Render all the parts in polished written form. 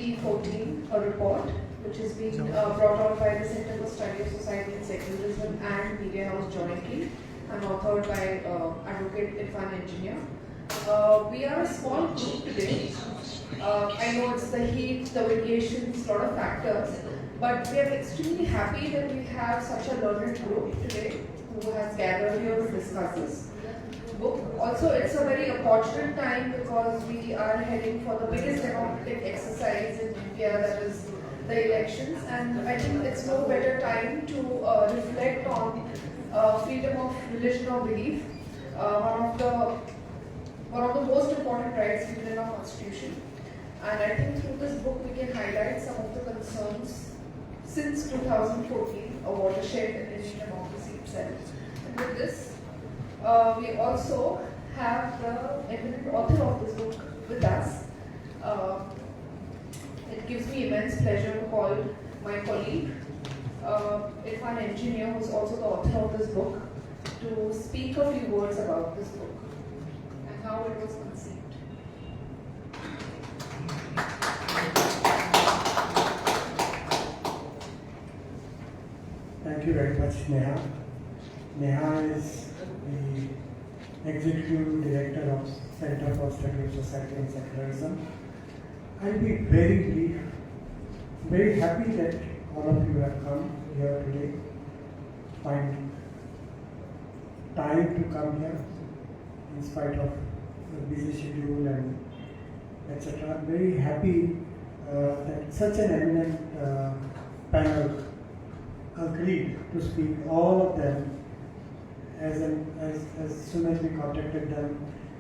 2014 a report which has been brought out by the Center for Study of Society and Secularism and Media House jointly and authored by Advocate Irfan Engineer. We are a small group today. I know it's the heat, the vacations, a lot of factors, but we are extremely happy that we have such a learned group today who has gathered here to discuss this book. Also, it's a very opportune time because we are heading for the biggest democratic exercise in India, that is the elections, and I think it's no better time to reflect on freedom of religion or belief, one of the most important rights given in our constitution. And I think through this book we can highlight some of the concerns since 2014, a watershed in Indian democracy itself. And with this, we also have the eminent author of this book with us. It gives me immense pleasure to call my colleague, Irfan Engineer, who is also the author of this book, to speak a few words about this book and how it was conceived. Thank you very much, Neha. Neha is the Executive Director of Center for Study of Society and Secularism. I'll be very brief, very happy that all of you have come here today, find time to come here in spite of the busy schedule and etc. I'm very happy that such an eminent panel agreed to speak, all of them. As soon as we contacted them,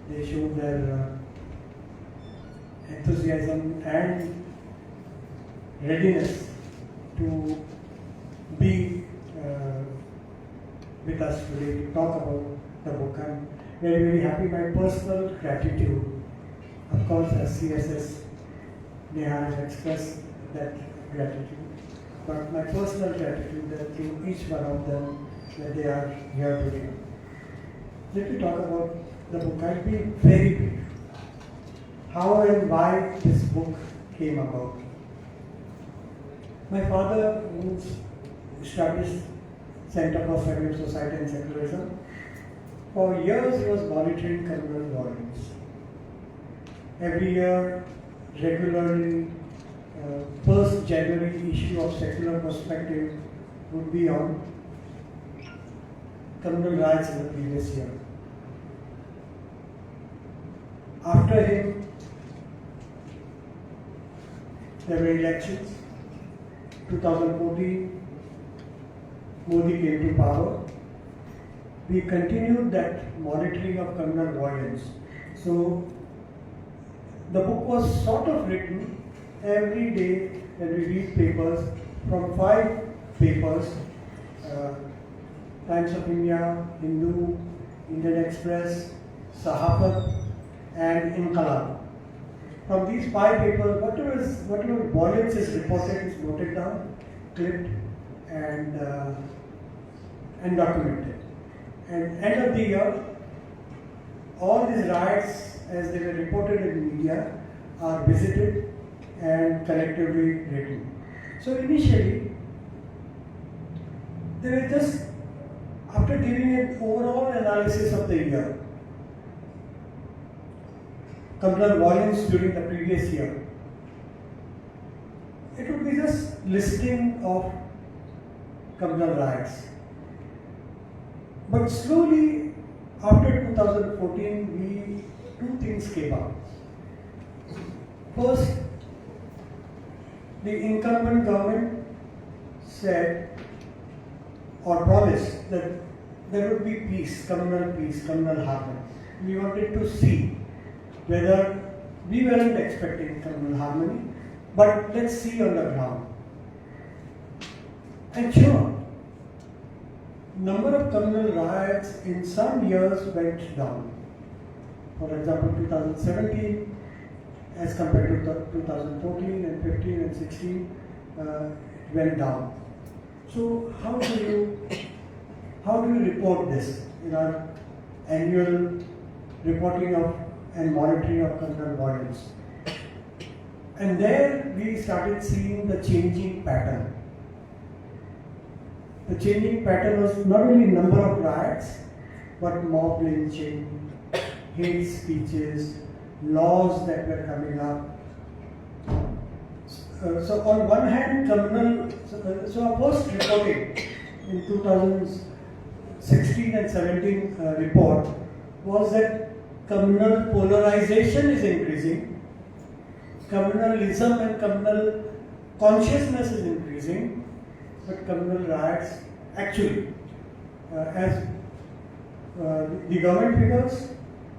they showed their enthusiasm and readiness to be with us today to talk about the book. I'm very, very happy. My personal gratitude, of course, as CSS, Neha has expressed that gratitude. But my personal gratitude that to each one of them that they are here today. Let me talk about the book. I'll be very brief. How and why this book came about. My father, who established Center for Study of Society and Secularism, for years he was monitoring communal violence. Every year, regularly, first January issue of Secular Perspective would be on communal riots in the previous year. After him, there were elections. 2014, Modi came to power. We continued that monitoring of communal violence. So the book was sort of written every day when we read papers, from 5 papers, Times of India, Hindu, Indian Express, Sahafat, and Inqilab. From these 5 papers, whatever violence is reported is noted down, clipped, and documented. And end of the year, all these riots, as they were reported in media, are visited and collectively written. So initially, they were just, after giving an overall analysis of the year, communal violence during the previous year, it would be just listing of communal riots. But slowly, after 2014, two things came up. First, the incumbent government said or promised that there would be peace, communal harmony. We wanted to see whether we weren't expecting communal harmony, but let's see on the ground. And sure, number of communal riots in some years went down. For example, 2017 as compared to 2014 and 15 and 16 went down. So how do you report this in our annual reporting of and monitoring of communal violence? And there we started seeing the changing pattern. The changing pattern was not only number of riots, but mob lynching, hate speeches, laws that were coming up. So on one hand, communal, so our first reporting in 2016 and 17 report was that communal polarization is increasing, communalism and communal consciousness is increasing, but communal riots actually, as the government figures,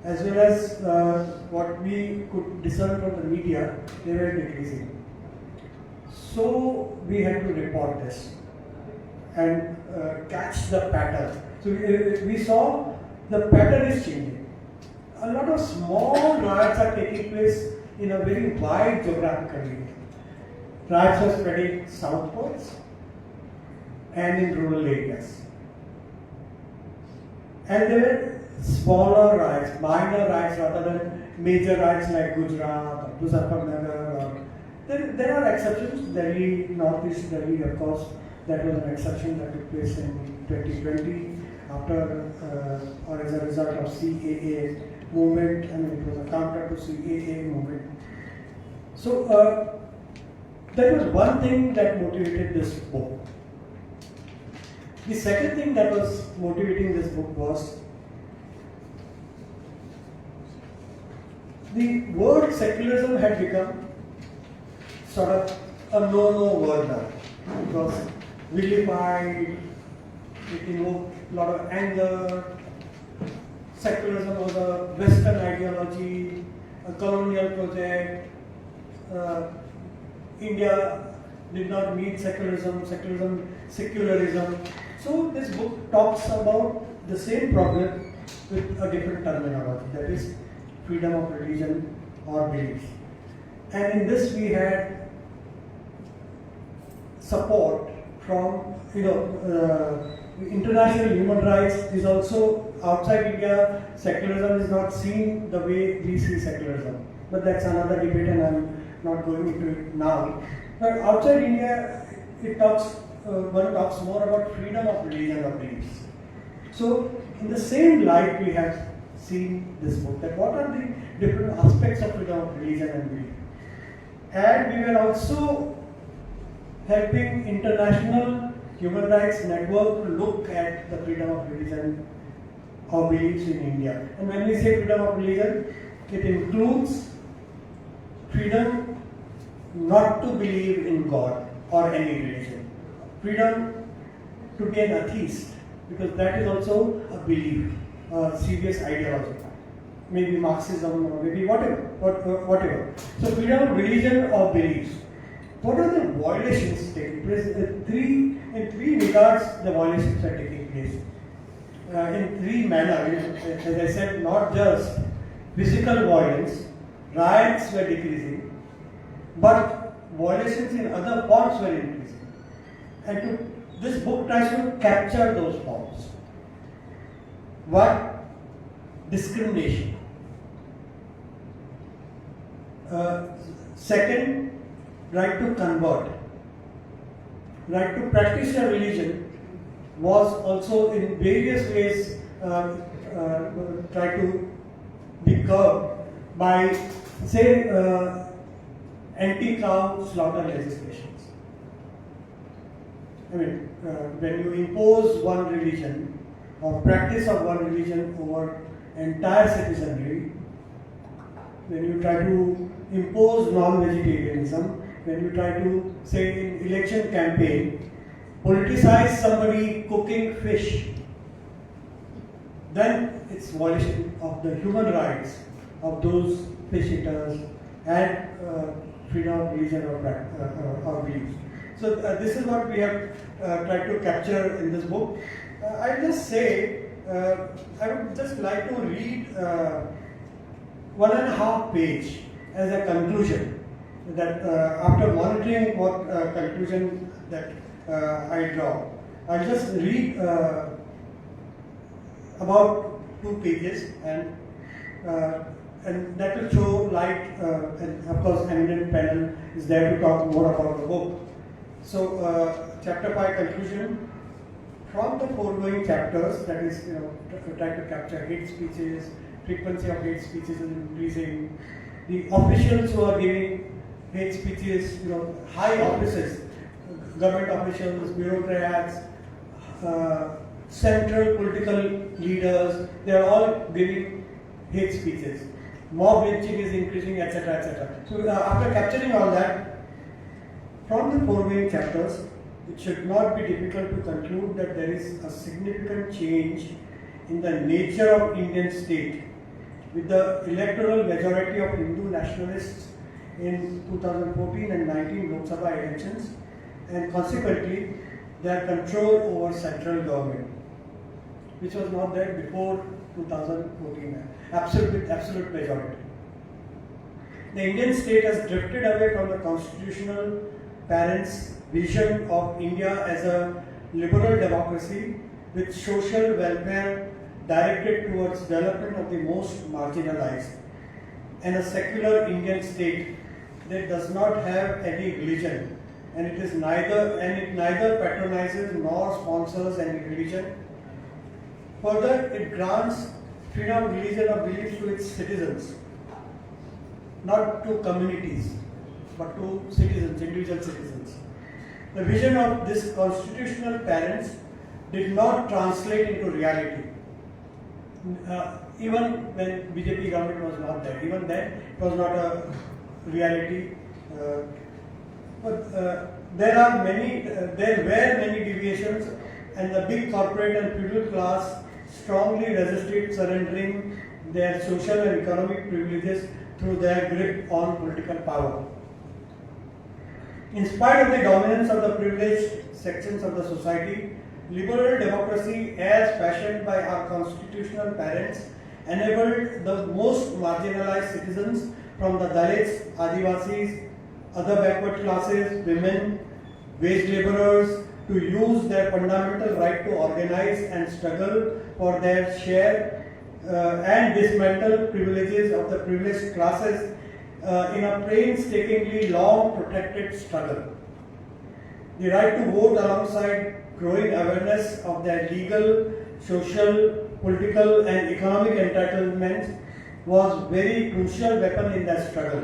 as well as what we could discern from the media, they were decreasing. So we had to report this and catch the pattern. So we saw the pattern is changing. A lot of small riots are taking place in a very wide geographical area. Riots are spreading southwards and in rural areas. And there were smaller riots, minor riots rather than major riots like Gujarat or Muzaffarnagar. Or there are exceptions. Delhi, Northeast Delhi, of course, that was an exception that took place in 2020 after or as a result of CAA movement. I mean, it was a counter to CAA movement. So that was one thing that motivated this book. The second thing that was motivating this book was the word secularism had become sort of a no-no word now. It was vilified, it invoked a lot of anger. Secularism was a Western ideology, a colonial project. India did not meet secularism. So this book talks about the same problem with a different terminology, that is freedom of religion or belief. And in this we had support from, international human rights is also outside India. Secularism is not seen the way we see secularism, but that's another debate and I'm not going into it now. But outside India, one talks more about freedom of religion or beliefs. So in the same light we have seen this book, that what are the different aspects of freedom of religion and belief. And we were also helping international human rights network to look at the freedom of religion or beliefs in India. And when we say freedom of religion, it includes freedom not to believe in God or any religion. Freedom to be an atheist, because that is also a belief, a serious ideology. Maybe Marxism or maybe whatever. So freedom of religion or beliefs. What are the violations taking place? In three regards, the violations are taking place. In three manners, as I said, not just physical violence, riots were decreasing, but violations in other forms were increasing. And this book tries to capture those forms. What? Discrimination. Second, right to convert. Right to practice your religion was also in various ways tried to be curbed by, say, anti-cow slaughter legislations. I mean, when you impose one religion or practice of one religion over entire citizenry, when you try to impose non-vegetarianism, when you try to, say, in election campaign, politicize somebody cooking fish, then it's violation of the human rights of those fish eaters and freedom of religion or beliefs. So this is what we have tried to capture in this book. I'll just say, I would just like to read 1.5 page as a conclusion, that after monitoring what conclusion that I draw, I'll just read about 2 pages, and and that will show light, and of course, eminent panel is there to talk more about the book. So, chapter 5 conclusion. From the foregoing chapters, that is, try to capture hate speeches, frequency of hate speeches is increasing. The officials who are giving hate speeches, high offices, government officials, bureaucrats, central political leaders, they are all giving hate speeches. Mob lynching is increasing, etc., etc. So after capturing all that, from the foregoing chapters, it should not be difficult to conclude that there is a significant change in the nature of Indian state, with the electoral majority of Hindu nationalists in 2014 and 19 Lok Sabha elections, and consequently their control over central government, which was not there before 2014, absolute majority. The Indian state has drifted away from the constitutional parents' vision of India as a liberal democracy with social welfare directed towards development of the most marginalized, and a secular Indian state that does not have any religion, and it neither patronizes nor sponsors any religion. Further, it grants freedom of religion or belief to its citizens, not to communities, but to citizens, individual citizens. The vision of this constitutional parents did not translate into reality. Even when BJP government was not there, even then it was not a reality. But there were many deviations, and the big corporate and feudal class strongly resisted surrendering their social and economic privileges through their grip on political power. In spite of the dominance of the privileged sections of the society, liberal democracy, as fashioned by our constitutional parents, enabled the most marginalized citizens from the Dalits, Adivasis, other backward classes, women, wage laborers to use their fundamental right to organize and struggle for their share and dismantle privileges of the privileged classes in a painstakingly long protracted struggle. The right to vote, alongside growing awareness of their legal, social, political and economic entitlements, was very crucial weapon in that struggle.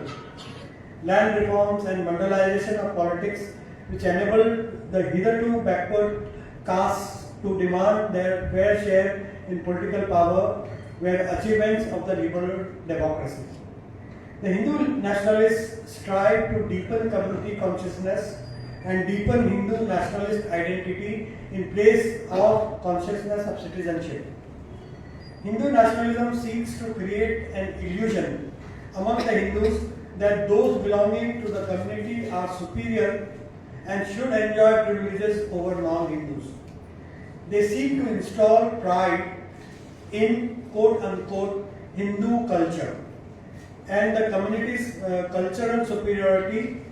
Land reforms and mandalization of politics, which enabled the hitherto backward castes to demand their fair share in political power, were achievements of the liberal democracy. The Hindu nationalists strive to deepen community consciousness and deepen Hindu nationalist identity in place of consciousness of citizenship. Hindu nationalism seeks to create an illusion among the Hindus that those belonging to the community are superior and should enjoy privileges over non-Hindus. They seek to install pride in quote-unquote Hindu culture and the community's cultural superiority,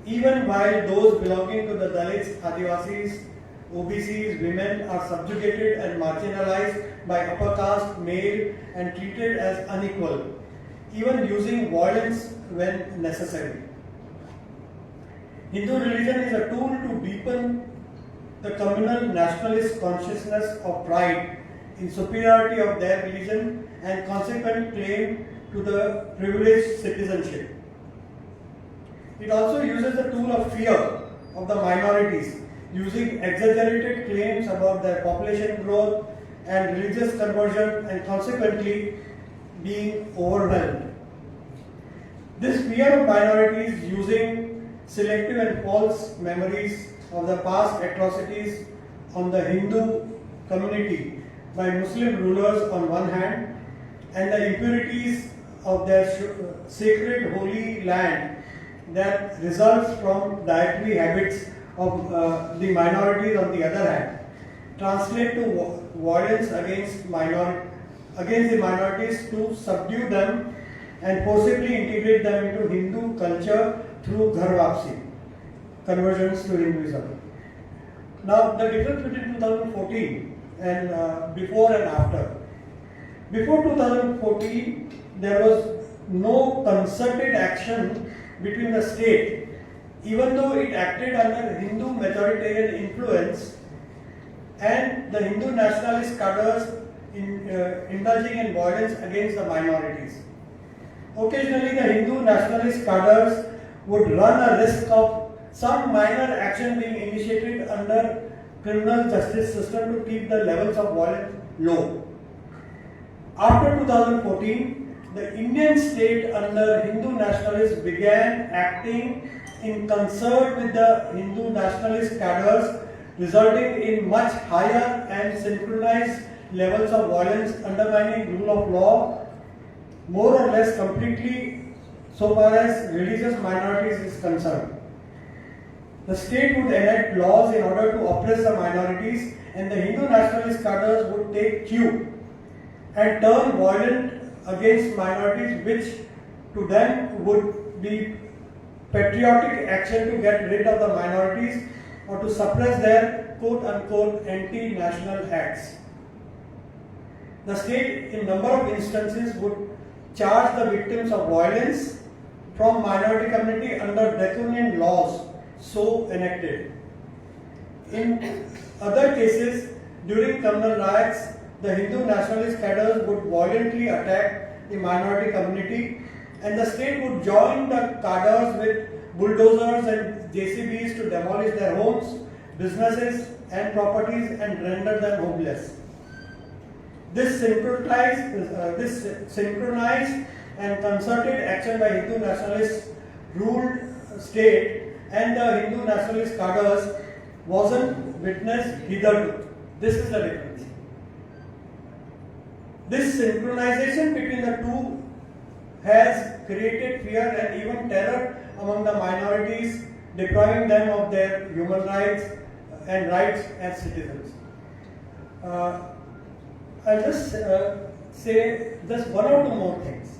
even while those belonging to the Dalits, Adivasis, OBCs, women are subjugated and marginalized by upper caste male and treated as unequal, even using violence when necessary. Hindu religion is a tool to deepen the communal nationalist consciousness of pride in superiority of their religion and consequent claim to the privileged citizenship. It also uses the tool of fear of the minorities, using exaggerated claims about their population growth and religious conversion, and consequently being overwhelmed. This fear of minorities, using selective and false memories of the past atrocities on the Hindu community by Muslim rulers on one hand, and the impurities of their sacred holy land that results from dietary habits of the minorities on the other hand, translate to violence against the minorities to subdue them and forcibly integrate them into Hindu culture through Ghar Wapsi, conversions to Hinduism. Now, the difference between 2014 and before and after. Before 2014, there was no concerted action between the state, even though it acted under Hindu majoritarian influence, and the Hindu nationalist cadres indulging in violence against the minorities. Occasionally, the Hindu nationalist cadres would run a risk of some minor action being initiated under criminal justice system to keep the levels of violence low. After 2014, the Indian state under Hindu nationalists began acting in concert with the Hindu nationalist cadres, resulting in much higher and synchronized levels of violence, undermining rule of law more or less completely so far as religious minorities is concerned. The state would enact laws in order to oppress the minorities, and the Hindu nationalist cadres would take cue and turn violent against minorities, which to them would be patriotic action to get rid of the minorities or to suppress their quote-unquote anti-national acts. The state in number of instances would charge the victims of violence from minority community under draconian laws so enacted. In other cases, during communal riots, the Hindu nationalist cadres would violently attack the minority community, and the state would join the cadres with bulldozers and JCBs to demolish their homes, businesses and properties and render them homeless. This synchronized and concerted action by Hindu nationalists ruled state and the Hindu nationalist cadres wasn't witnessed hitherto. This is the difference. This synchronization between the two has created fear and even terror among the minorities, depriving them of their human rights and rights as citizens. I'll just say just one or two more things.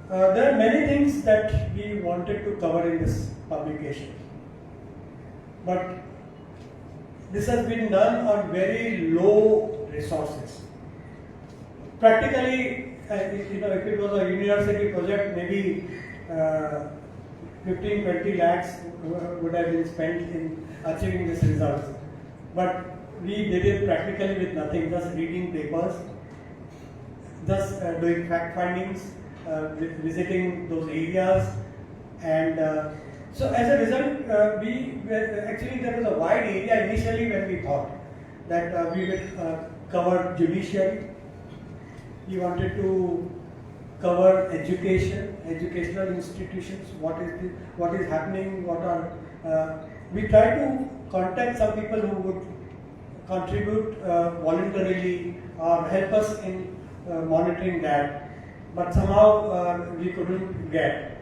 There are many things that we wanted to cover in this publication, but this has been done on very low resources. Practically, if it was a university project, maybe 15-20 lakhs would have been spent in achieving this result. But we did it practically with nothing, just reading papers, just doing fact findings, visiting those areas, and so as a result, actually there was a wide area initially when we thought that we would cover judiciary. We wanted to cover education, educational institutions, what is happening, we try to contact some people who would contribute voluntarily or help us in monitoring that, but somehow we couldn't get.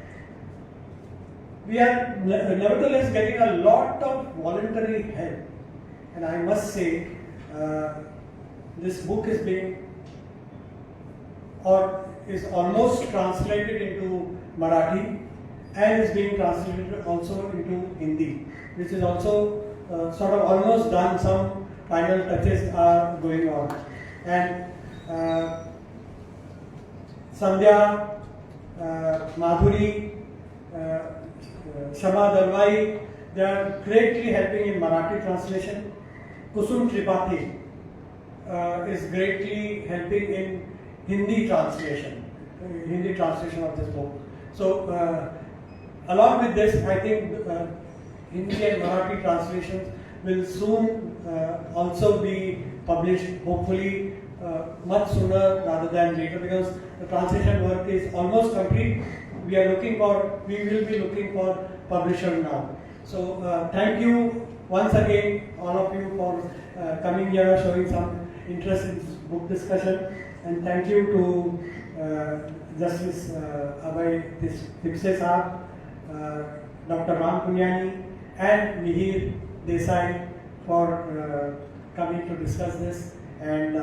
We are nevertheless getting a lot of voluntary help, and I must say this book is being or is almost translated into Marathi and is being translated also into Hindi, which is also sort of almost done. Some final touches are going on, and Sandhya, Madhuri, Shama Dalwai, they are greatly helping in Marathi translation. Kusum Tripathi is greatly helping in Hindi translation of this book. So along with this, I think Hindi and Marathi translations will soon also be published, hopefully much sooner rather than later, because the translation work is almost complete. We will be looking for publisher now. So thank you once again, all of you, for coming here, showing some interest in this book discussion, and thank you to Justice Abhay Tipse Saab, Dr. Ram Punyani and Mihir Desai for coming to discuss this and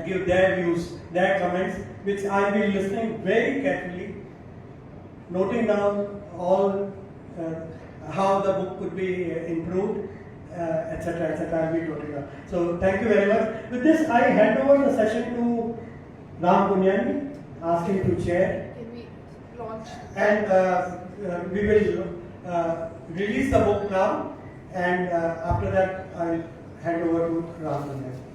give their views, their comments, which I'll be listening very carefully, noting down all how the book could be improved, etc. I'll be noting down. So thank you very much. With this, I hand over the session to Ram Punyani, ask him to chair. Can we launch? And we will release the book now, and after that I'll hand over to Ram Punyani.